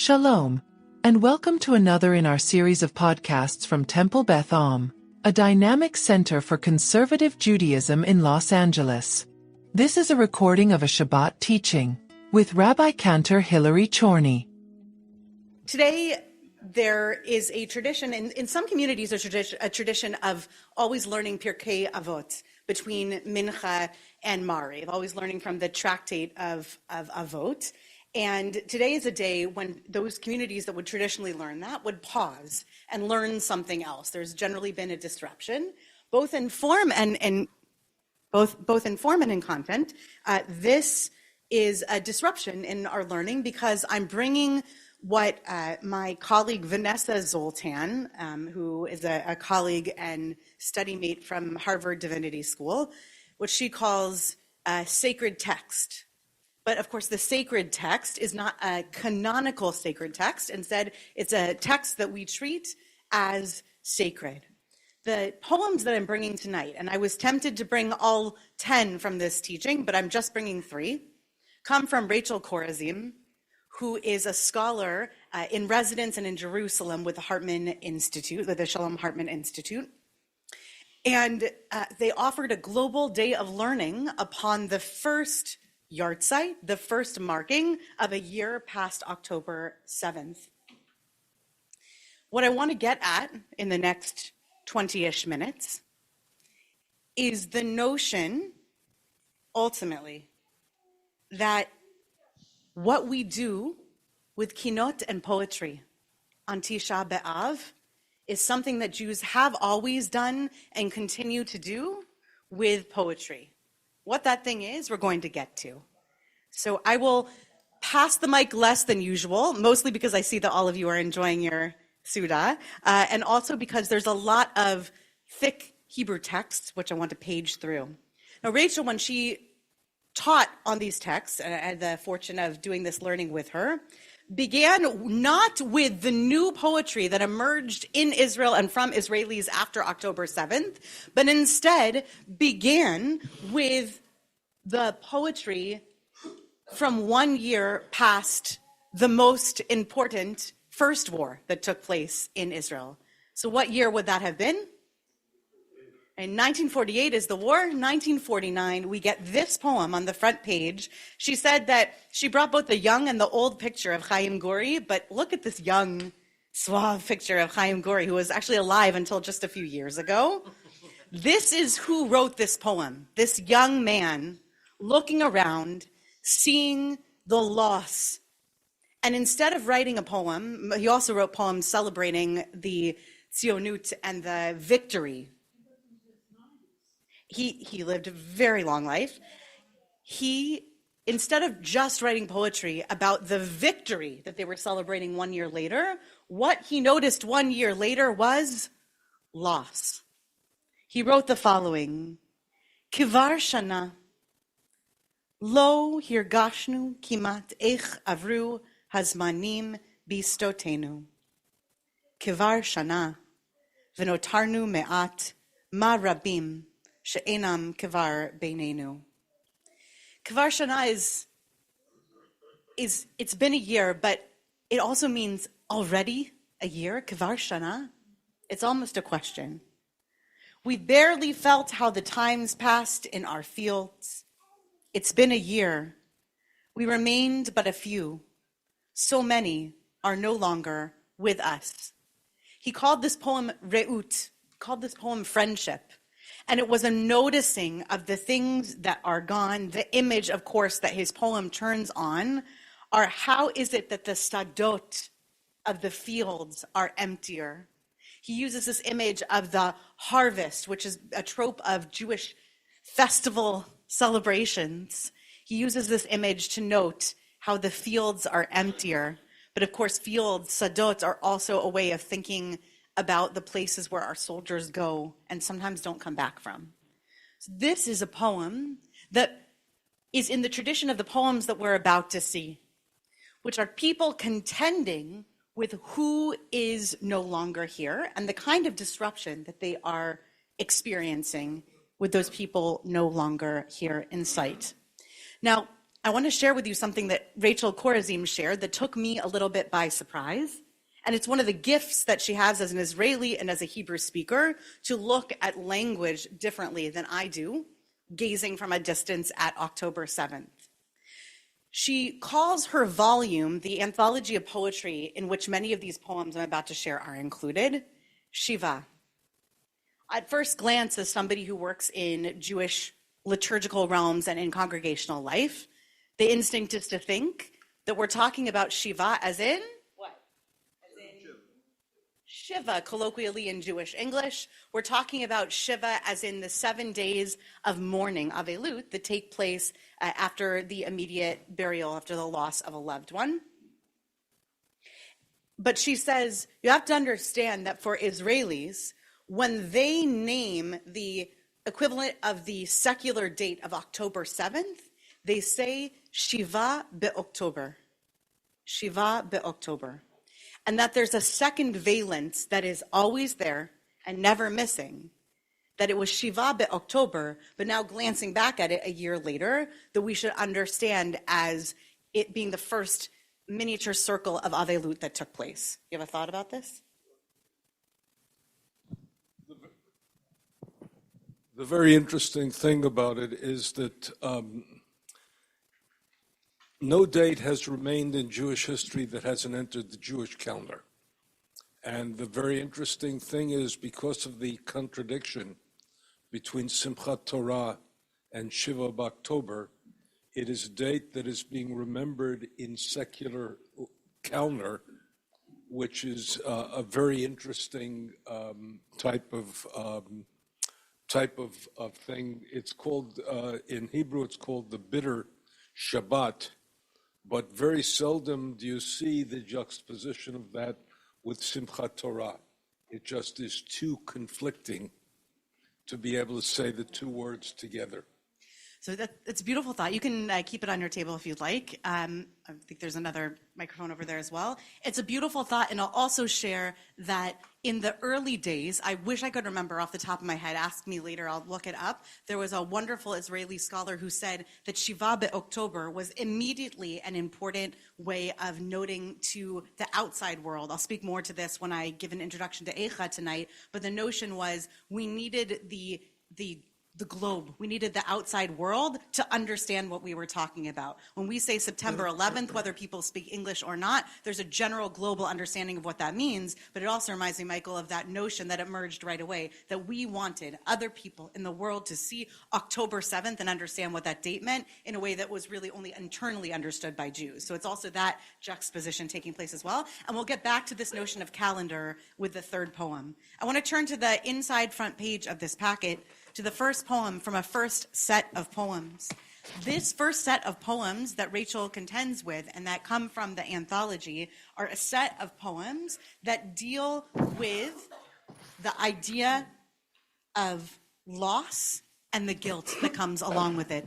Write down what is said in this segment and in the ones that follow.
Shalom, and welcome to another in our series of podcasts from Temple Beth, a dynamic center for conservative Judaism in Los Angeles. This is a recording of a Shabbat teaching with Rabbi-Cantor Hilary Chorny. Today, there is a tradition, in some communities, a tradition of always learning Pirkei Avot between Mincha and Mariv, always learning from the tractate of Avot. And today is a day when those communities that would traditionally learn that would pause and learn something else. There's generally been a disruption, both in form and in content. This is a disruption in our learning because I'm bringing what my colleague Vanessa Zoltan, who is a colleague and study mate from Harvard Divinity School, what she calls sacred text. But of course, the sacred text is not a canonical sacred text. Instead, it's a text that we treat as sacred. The poems that I'm bringing tonight, and I was tempted to bring all 10 from this teaching, but I'm just bringing 3, come from Rachel Korazim, who is a scholar in residence and in Jerusalem with the Hartman Institute, with the Shalom Hartman Institute. And they offered a global day of learning upon the first yahrzeit, the first marking of a year past October 7th. What I want to get at in the next 20-ish minutes is the notion, ultimately, that what we do with kinot and poetry on Tisha B'Av is something that Jews have always done and continue to do with poetry. What that thing is, we're going to get to. So I will pass the mic less than usual, mostly because I see that all of you are enjoying your Suda, and also because there's a lot of thick Hebrew texts, which I want to page through. Now, Rachel, when she taught on these texts, and I had the fortune of doing this learning with her, began not with the new poetry that emerged in Israel and from Israelis after October 7th, but instead began with the poetry from 1 year past the most important first war that took place in Israel. So what year would that have been? In 1948 is the war. 1949, we get this poem on the front page. She said that she brought both the young and the old picture of Chaim Guri, but look at this young, suave picture of Chaim Guri, who was actually alive until just a few years ago. This is who wrote this poem, this young man looking around, seeing the loss. And instead of writing a poem, he also wrote poems celebrating the Tzionut and the victory. He lived a very long life. He, instead of just writing poetry about the victory that they were celebrating 1 year later, what he noticed 1 year later was loss. He wrote the following: Kivar shana, lo hirgashnu kimat eich avru hazmanim bistotenu. Kivar shana, v'notarnu me'at ma rabim, she'enam kivar beinenu. Kivar shana is it's been a year, but it also means already a year. Kivar shana, it's almost a question. We barely felt how the times passed in our fields. It's been a year. We remained but a few. So many are no longer with us. He called this poem Re'ut, called this poem friendship. And it was a noticing of the things that are gone. The image, of course, that his poem turns on are how is it that the stadot of the fields are emptier. He uses this image of the harvest, which is a trope of Jewish festival celebrations. He uses this image to note how the fields are emptier. But of course, fields, sadot, are also a way of thinking about the places where our soldiers go and sometimes don't come back from. So this is a poem that is in the tradition of the poems that we're about to see, which are people contending with who is no longer here and the kind of disruption that they are experiencing with those people no longer here in sight. Now, I want to share with you something that Rachel Korazim shared that took me a little bit by surprise. And it's one of the gifts that she has as an Israeli and as a Hebrew speaker to look at language differently than I do, gazing from a distance at October 7th. She calls her volume, the anthology of poetry in which many of these poems I'm about to share are included, Shiva. At first glance, as somebody who works in Jewish liturgical realms and in congregational life, the instinct is to think that we're talking about Shiva as in what? As in Shiva, colloquially in Jewish English. We're talking about Shiva as in the 7 days of mourning, Avelut, that take place after the immediate burial, after the loss of a loved one. But she says, you have to understand that for Israelis, when they name the equivalent of the secular date of October 7th, they say Shiva be'October. Shiva be'October. And that there's a second valence that is always there and never missing, that it was Shiva be'October, but now glancing back at it a year later, that we should understand as it being the first miniature circle of Avelut that took place. You have a thought about this? The very interesting thing about it is that no date has remained in Jewish history that hasn't entered the Jewish calendar. And the very interesting thing is, because of the contradiction between Simchat Torah and Shiva October, it is a date that is being remembered in secular calendar, which is a very interesting type of thing. It's called, in Hebrew, it's called the bitter Shabbat, but very seldom do you see the juxtaposition of that with Simchat Torah. It just is too conflicting to be able to say the two words together. So it's a beautiful thought. You can keep it on your table if you'd like. I think there's another microphone over there as well. It's a beautiful thought, and I'll also share that in the early days, I wish I could remember off the top of my head, ask me later, I'll look it up. There was a wonderful Israeli scholar who said that Shiva be'October was immediately an important way of noting to the outside world. I'll speak more to this when I give an introduction to Eicha tonight, but the notion was we needed the globe. We needed the outside world to understand what we were talking about. When we say September 11th, whether people speak English or not, there's a general global understanding of what that means, but it also reminds me, Michael, of that notion that emerged right away, that we wanted other people in the world to see October 7th and understand what that date meant in a way that was really only internally understood by Jews. So it's also that juxtaposition taking place as well. And we'll get back to this notion of calendar with the third poem. I want to turn to the inside front page of this packet, to the first poem from a first set of poems. This first set of poems that Rachel contends with and that come from the anthology are a set of poems that deal with the idea of loss and the guilt that comes along with it.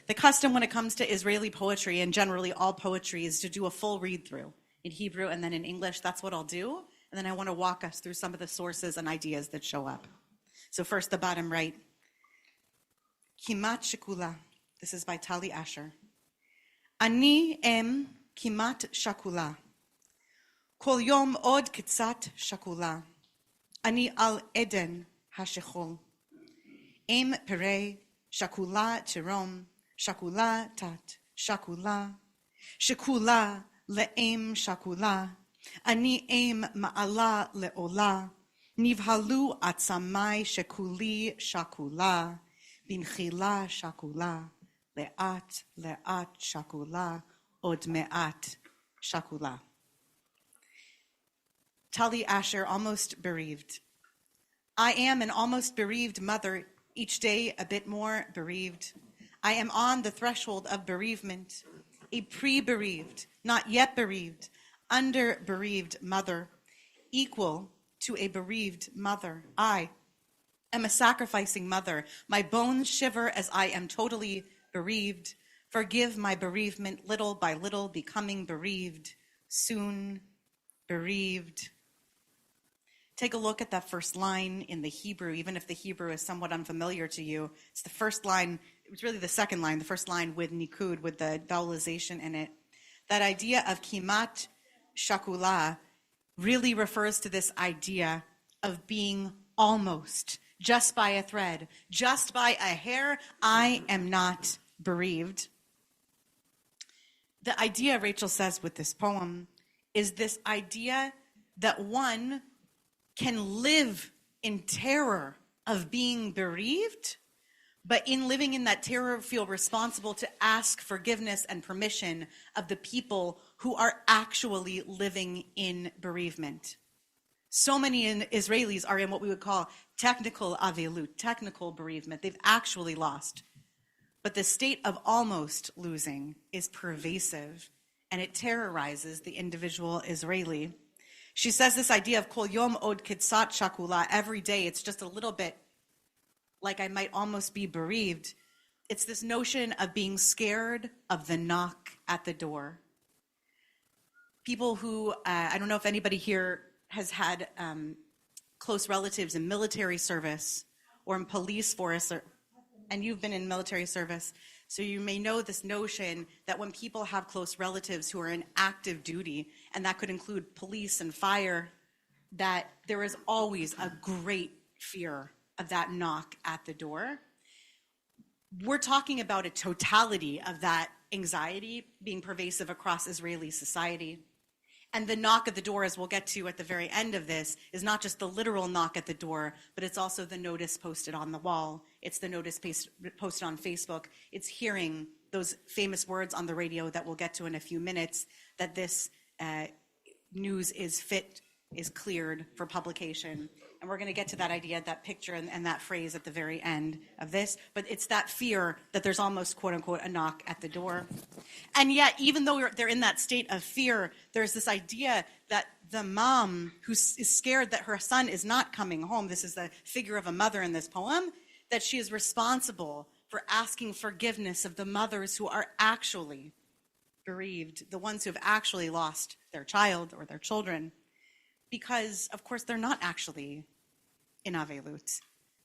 The custom when it comes to Israeli poetry, and generally all poetry, is to do a full read-through in Hebrew and then in English. That's what I'll do. And then I want to walk us through some of the sources and ideas that show up. So first, the bottom right. Kimat Shakula. This is by Tali Asher. Ani em kimat shakula. Kol yom od kitzat shakula. Ani al eden hashechol. Em pere shakula tirom. Shakula tat shakula. Shakula le'em shakula. Ani em ma'ala le'ola. Nivhalu atzamai shekuli shakula. Binchila shakula, le'at shakula, od me'at shakula. Tali Asher, almost bereaved. I am an almost bereaved mother, each day a bit more bereaved. I am on the threshold of bereavement, a pre-bereaved, not yet bereaved, under-bereaved mother, equal to a bereaved mother. I am a sacrificing mother. My bones shiver as I am totally bereaved. Forgive my bereavement, little by little becoming bereaved, soon bereaved. Take a look at that first line in the Hebrew, even if the Hebrew is somewhat unfamiliar to you. It's the first line it was really the second line, the first line with nikud, with the vowelization in it. That idea of kimat shakula really refers to this idea of being almost, just by a thread, just by a hair, I am not bereaved. The idea, Rachel says with this poem, is this idea that one can live in terror of being bereaved, but in living in that terror, feel responsible to ask forgiveness and permission of the people who are actually living in bereavement. So many Israelis are in what we would call technical avelut, technical bereavement. They've actually lost. But the state of almost losing is pervasive, and it terrorizes the individual Israeli. She says this idea of kol yom od kitsat shakula, every day it's just a little bit like I might almost be bereaved. It's this notion of being scared of the knock at the door. People who, I don't know if anybody here has had close relatives in military service or in police force, and you've been in military service, so you may know this notion that when people have close relatives who are in active duty, and that could include police and fire, that there is always a great fear of that knock at the door. We're talking about a totality of that anxiety being pervasive across Israeli society. And the knock at the door, as we'll get to at the very end of this, is not just the literal knock at the door, but it's also the notice posted on the wall. It's the notice posted on Facebook. It's hearing those famous words on the radio that we'll get to in a few minutes, that this news is cleared for publication. And we're going to get to that idea, that picture, and that phrase at the very end of this. But it's that fear that there's almost, quote unquote, a knock at the door. And yet, even though they're in that state of fear, there's this idea that the mom who is scared that her son is not coming home, this is the figure of a mother in this poem, that she is responsible for asking forgiveness of the mothers who are actually bereaved, the ones who have actually lost their child or their children. Because, of course, they're not actually in avelut.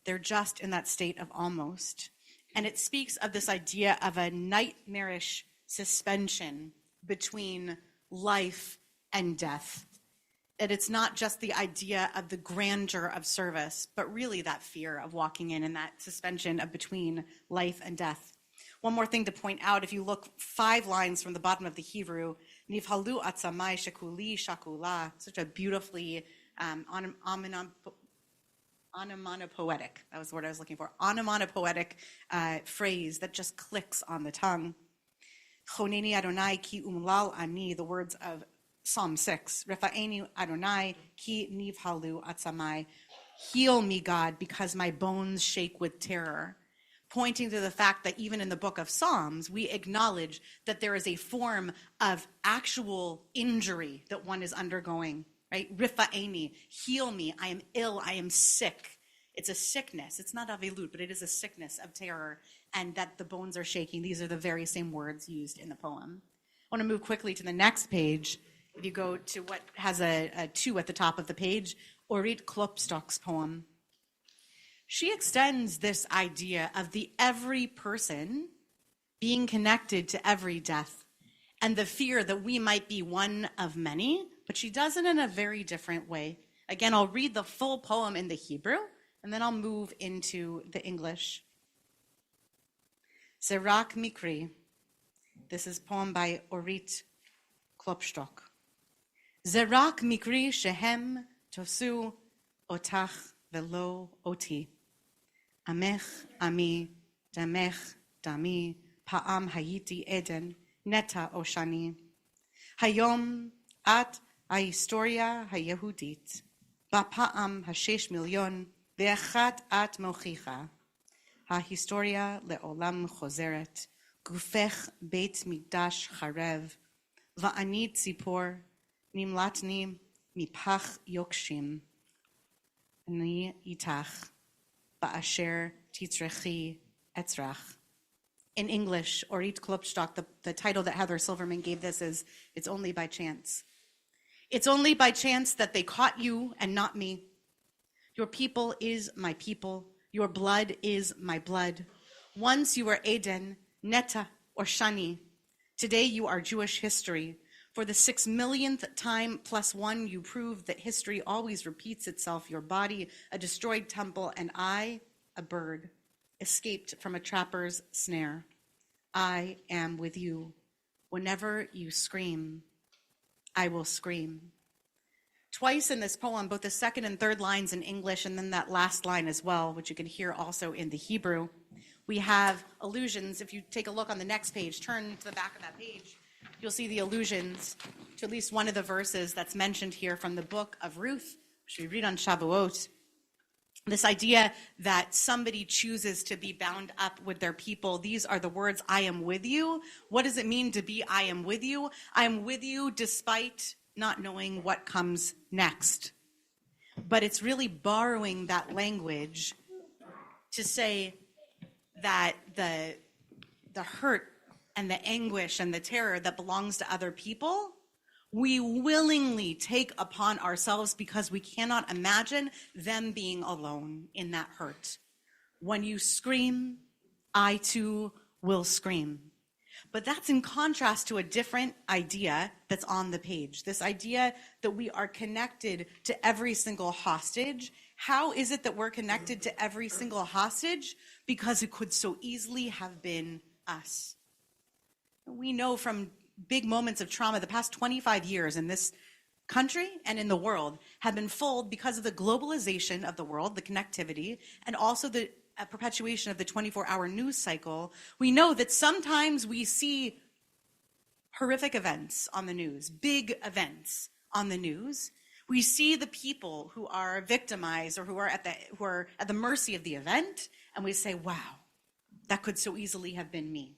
They're just in that state of almost. And it speaks of this idea of a nightmarish suspension between life and death. And it's not just the idea of the grandeur of service, but really that fear of walking in that suspension of between life and death. One more thing to point out, if you look 5 lines from the bottom of the Hebrew, Nivhalu atzamai shakuli shakula, such a beautifully onomatopoetic, that was the word I was looking for, onomatopoetic phrase that just clicks on the tongue. Choneni Adonai ki umlal ani, the words of Psalm 6, Refa'eni Adonai ki nivhalu atzamai, heal me, God, because my bones shake with terror. Pointing to the fact that even in the book of Psalms, we acknowledge that there is a form of actual injury that one is undergoing, right? Rifa'eni, heal me, I am ill, I am sick. It's a sickness. It's not avelut, but it is a sickness of terror, and that the bones are shaking. These are the very same words used in the poem. I want to move quickly to the next page. If you go to what has a 2 at the top of the page, Orit Klopstock's poem. She extends this idea of the every person being connected to every death and the fear that we might be one of many, but she does it in a very different way. Again, I'll read the full poem in the Hebrew, and then I'll move into the English. Zerak Mikri. This is a poem by Orit Klopstock. Zerak Mikri shehem tosu otach velo oti. Amech ami, damech dami, pa'am hayiti eden, neta oshani. Hayom at ההיסטוריה היהודית, בפעם 6 מיליון ואחת את מוכיחה. ההיסטוריה לעולם חוזרת, גופך בית מקדש חרב, ואני ציפור, נמלטני מפח יוקשים. אני איתך. Ba'asher titzrechi etzrach. In English, Orit Klopstock, the title that Heather Silverman gave this is, It's Only by Chance. It's only by chance that they caught you and not me. Your people is my people. Your blood is my blood. Once you were Eden, Neta, or Shani. Today you are Jewish history. For the 6 millionth time plus one, you prove that history always repeats itself. Your body, a destroyed temple, and I, a bird, escaped from a trapper's snare. I am with you. Whenever you scream, I will scream. Twice in this poem, both the second and third lines in English, and then that last line as well, which you can hear also in the Hebrew, we have allusions. If you take a look on the next page, turn to the back of that page, you'll see the allusions to at least one of the verses that's mentioned here from the book of Ruth, which we read on Shavuot. This idea that somebody chooses to be bound up with their people. These are the words, I am with you. What does it mean to be I am with you? I am with you despite not knowing what comes next. But it's really borrowing that language to say that the hurt and the anguish and the terror that belongs to other people, we willingly take upon ourselves because we cannot imagine them being alone in that hurt. When you scream, I too will scream. But that's in contrast to a different idea that's on the page. This idea that we are connected to every single hostage. How is it that we're connected to every single hostage? Because it could so easily have been us. We know from big moments of trauma, the past 25 years in this country and in the world have been full because of the globalization of the world, the connectivity, and also the perpetuation of the 24-hour news cycle. We know that sometimes we see horrific events on the news, big events on the news. We see the people who are victimized or who are at the mercy of the event, and we say, wow, that could so easily have been me.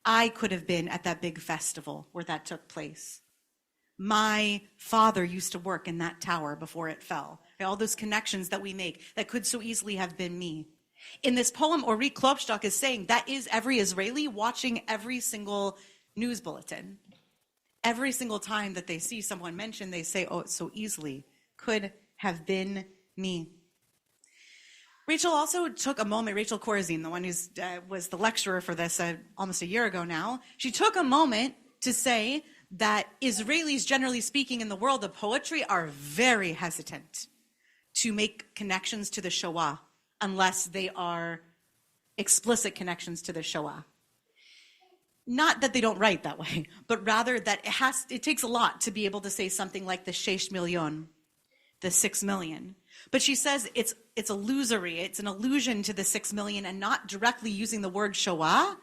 I could have been at that big festival where that took place. My father used to work in that tower before it fell. All those connections that we make, that could so easily have been me. In this poem, Ori Klopstock is saying that is every Israeli watching every single news bulletin. Every single time that they see someone mentioned, they say, oh, it so easily could have been me. Rachel also took a moment, Rachel Corazine, the one who was the lecturer for this almost a year ago now, she took a moment to say that Israelis, generally speaking, in the world of poetry are very hesitant to make connections to the Shoah unless they are explicit connections to the Shoah. Not that they don't write that way, but rather that it takes a lot to be able to say something like the 6 million, the 6 million. But she says it's illusory, it's an allusion to the 6 million and not directly using the word Shoah,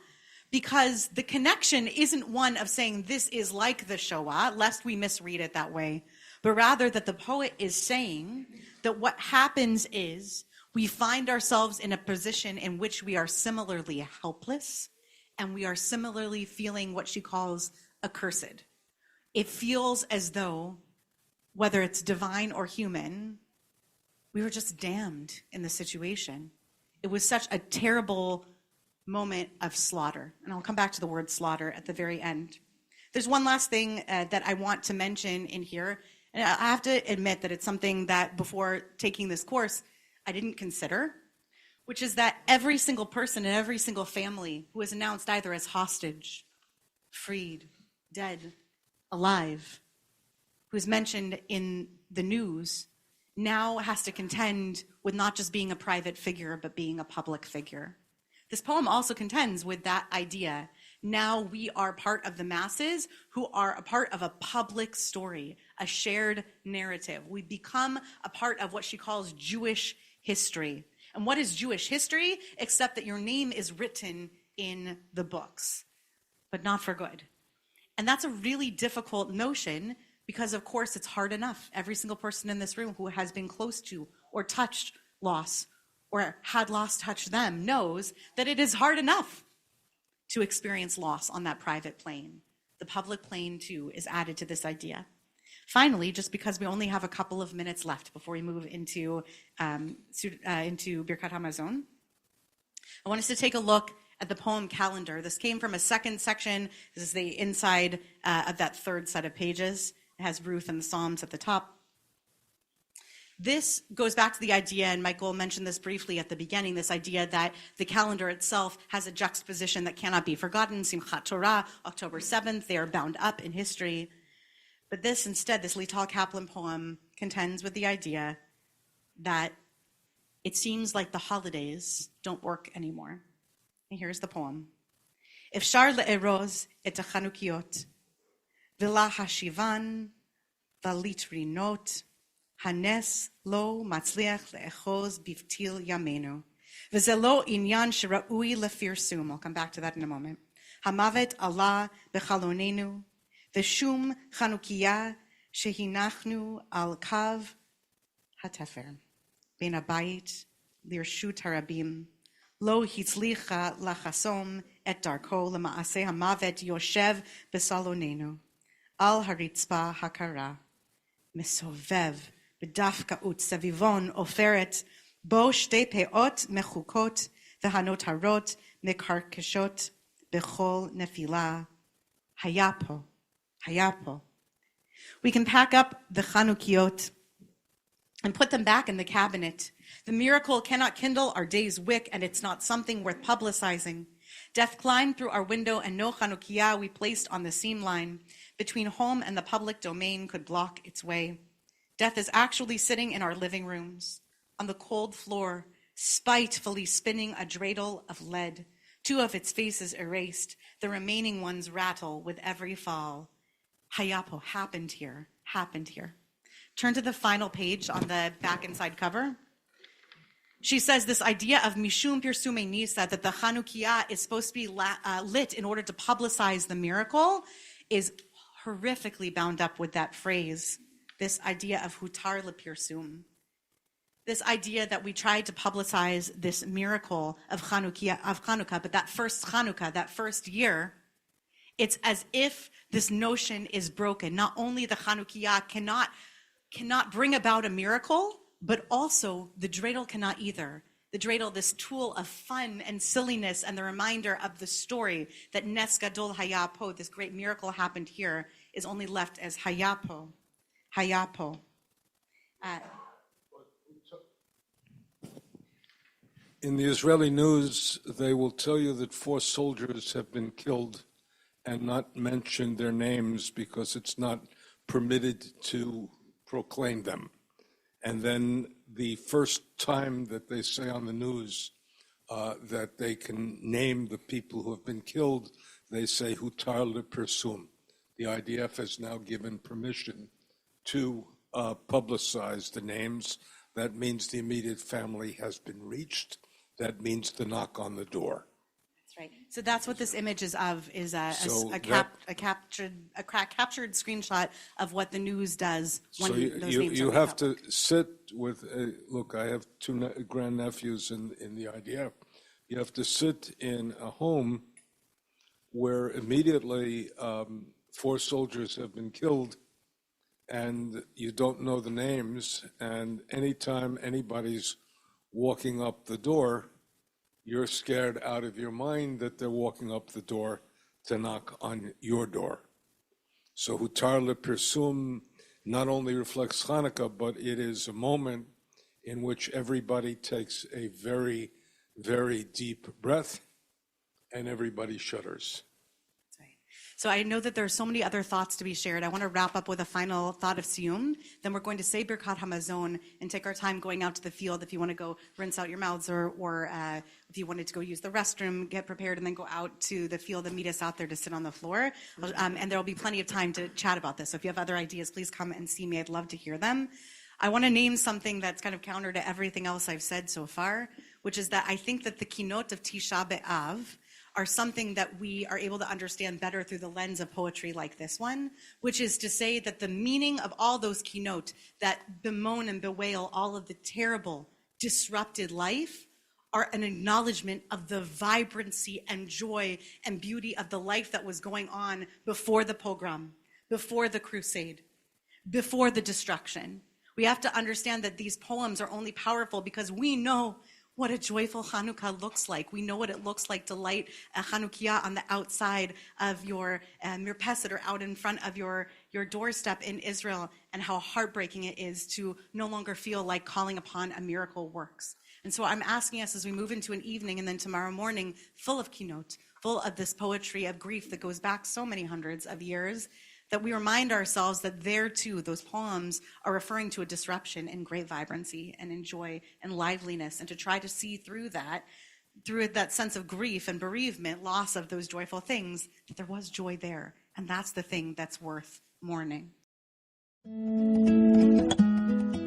because the connection isn't one of saying this is like the Shoah, lest we misread it that way, but rather that the poet is saying that what happens is we find ourselves in a position in which we are similarly helpless and we are similarly feeling what she calls accursed. It feels as though, whether it's divine or human, we were just damned in the situation. It was such a terrible moment of slaughter. And I'll come back to the word slaughter at the very end. There's one last thing that I want to mention in here. And I have to admit that it's something that before taking this course, I didn't consider, which is that every single person and every single family who is announced either as hostage, freed, dead, alive, who's mentioned in the news, now has to contend with not just being a private figure, but being a public figure. This poem also contends with that idea. Now we are part of the masses who are a part of a public story, a shared narrative. We become a part of what she calls Jewish history. And what is Jewish history? Except that your name is written in the books, but not for good. And that's a really difficult notion because, of course, it's hard enough. Every single person in this room who has been close to or touched loss or had loss touch them knows that it is hard enough to experience loss on that private plane. The public plane, too, is added to this idea. Finally, just because we only have a couple of minutes left before we move into Birkat Hamazon, I want us to take a look at the poem calendar. This came from a second section. This is the inside of that third set of pages. It has Ruth and the Psalms at the top. This goes back to the idea, and Michael mentioned this briefly at the beginning, this idea that the calendar itself has a juxtaposition that cannot be forgotten. Simchat Torah, October 7th, they are bound up in history. But this instead, this Lital Kaplan poem contends with the idea that it seems like the holidays don't work anymore. And here's the poem. Efshar le'eroz et ha'chanukiot, v'la hashivan, v'lit rinot, Hanes lo matzliach le'echoz biftil yamenu. V'ze lo inyan shira'ui lefirsum. I'll come back to that in a moment. Hamavet Allah bechalonenu. V'shum chanukiyah shehinachnu al kav hatefer. Ben abayit lirshut harabim. Lo hitzlicha lachasom et darko lema'aseh hamavet yoshev besalonenu. Al haritzpa hakara. Mesovev. בדווקאות סביבון עופרת, בו שתי פאות מחוקות והנותרות מקרקשות בכל נפילה. היה פה. We can pack up the Chanukiot and put them back in the cabinet. The miracle cannot kindle our day's wick, and it's not something worth publicizing. Death climbed through our window, and no Chanukiah we placed on the seam line between home and the public domain could block its way. Death is actually sitting in our living rooms, on the cold floor, spitefully spinning a dreidel of lead, 2 of its faces erased, the remaining ones rattle with every fall. Hayapo, happened here. Turn to the final page on the back and side cover. She says this idea of Mishum Pirsume Nisa, that the Chanukiah is supposed to be lit in order to publicize the miracle, is horrifically bound up with that phrase. This idea of hutar lepirsum, this idea that we tried to publicize this miracle of Hanukkah, but that first Hanukkah, that first year, it's as if this notion is broken. Not only the Chanukiah cannot bring about a miracle, but also the dreidel cannot either. The dreidel, this tool of fun and silliness, and the reminder of the story that Nes Gadol Hayapo, this great miracle happened here, is only left as Hayapo. In the Israeli news, they will tell you that 4 soldiers have been killed and not mention their names because it's not permitted to proclaim them. And then the first time that they say on the news that they can name the people who have been killed, they say hutar lepirsum. The IDF has now given permission to publicize the names. That means the immediate family has been reached. That means to knock on the door. That's right. So that's what this image is of, is a captured screenshot of what the news does when those names you are have to sit with, look, I have 2 grandnephews in the IDF. You have to sit in a home where immediately 4 soldiers have been killed, and you don't know the names, and anytime anybody's walking up the door, you're scared out of your mind that they're walking up the door to knock on your door. So hutar lepirsum not only reflects Hanukkah, but it is a moment in which everybody takes a very, very deep breath and everybody shudders. So I know that there are so many other thoughts to be shared. I want to wrap up with a final thought of Siyum. Then we're going to say Birkat Hamazon and take our time going out to the field. If you want to go rinse out your mouths, or if you wanted to go use the restroom, get prepared, and then go out to the field and meet us out there to sit on the floor. And there will be plenty of time to chat about this. So if you have other ideas, please come and see me. I'd love to hear them. I want to name something that's kind of counter to everything else I've said so far, which is that I think that the kinot of Tisha B'Av are something that we are able to understand better through the lens of poetry like this one, which is to say that the meaning of all those kinot that bemoan and bewail all of the terrible, disrupted life are an acknowledgement of the vibrancy and joy and beauty of the life that was going on before the pogrom, before the crusade, before the destruction. We have to understand that these poems are only powerful because we know what a joyful Hanukkah looks like. We know what it looks like to light a Chanukiah on the outside of your mirpeset or out in front of your your doorstep in Israel and how heartbreaking it is to no longer feel like calling upon a miracle works. And so I'm asking us as we move into an evening and then tomorrow morning full of kinot, full of this poetry of grief that goes back so many hundreds of years, that we remind ourselves that there too, those poems are referring to a disruption in great vibrancy and in joy and liveliness, and to try to see through that sense of grief and bereavement, loss of those joyful things, that there was joy there. And that's the thing that's worth mourning.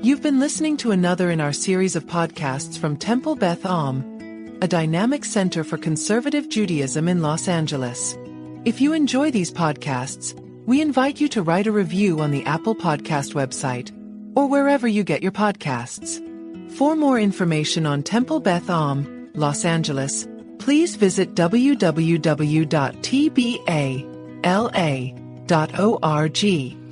You've been listening to another in our series of podcasts from Temple Beth Am, a dynamic center for conservative Judaism in Los Angeles. If you enjoy these podcasts, we invite you to write a review on the Apple Podcast website or wherever you get your podcasts. For more information on Temple Beth Am, Los Angeles, please visit www.tbala.org.